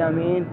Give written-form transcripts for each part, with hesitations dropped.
آمین.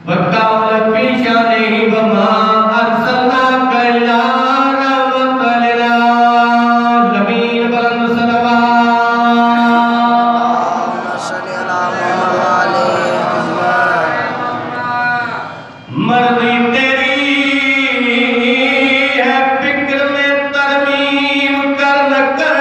وقال في شانه وما أرسلناك إلا رحمة للعالمين بلند صلوات صلی اللہ علیہ مرضی تیری ہے فکر میں ترمیم کر نہ کر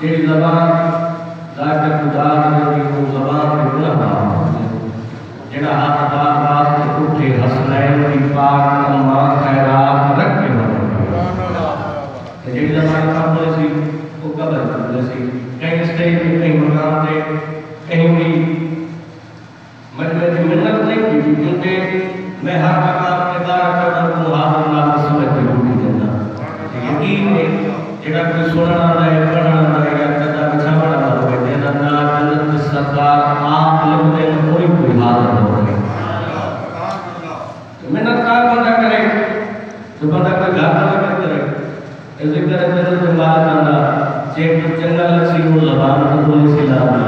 جیڑی زبان ذاکر خدا دی وہ زبان پہ گناہ معاف جیڑا ہاتھ بار واسطے اٹھے حسنین کی پاک اما خیرات رکھ کے بنے جیڑی زبان قبل سی وہ قبل قبل سی کہیں اسٹیج میں کہیں مقام دے کہیں بھی مجمع کی منت نہیں کی کیونکہ میں ہر مقام کے بارہ کرنا کو حاضر اللہ رسول کے روٹی دینا یقین ہے جیڑا کوئی سننا رہے پڑھنا رہے یا کتا بچھاوڑا رہے دینا نا جنت سرکار آپ لگتے ہیں کوئی حاضر ہو رہے محنت کار بندہ کرے جو بندہ کوئی گھاٹا لگا کرے ذکر جنت جمال جانا جیب جنگل سی وہ زبان کو بولی سی لابی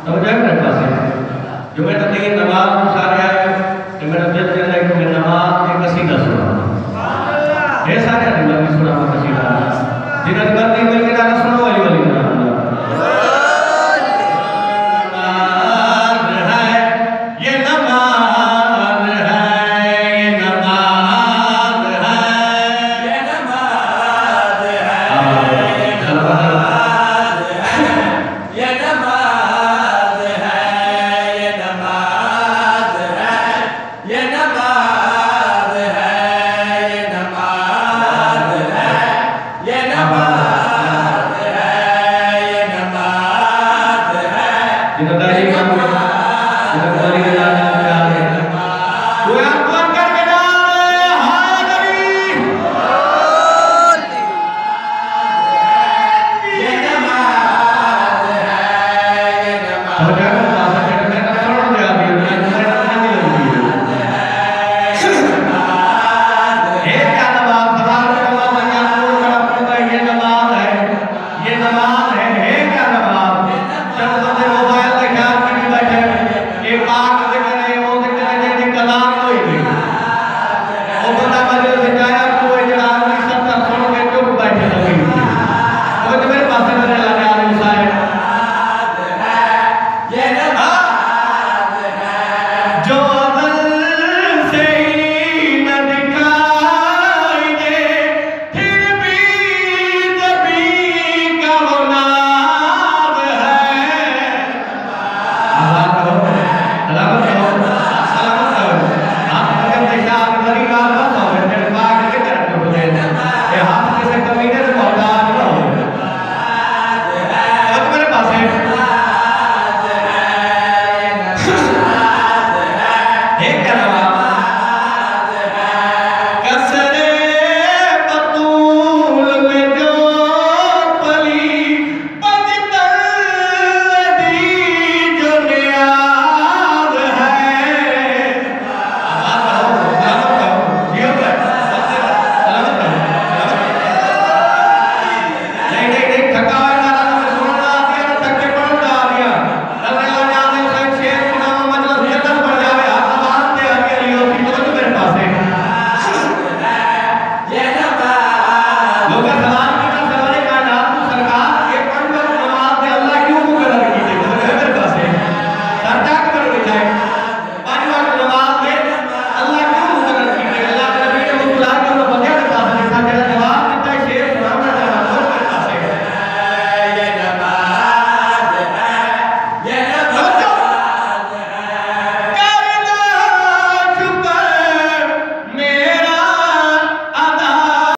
تو جائے میرے پاس ہے جو میں نے نماز سارے آئے کہ میرا دل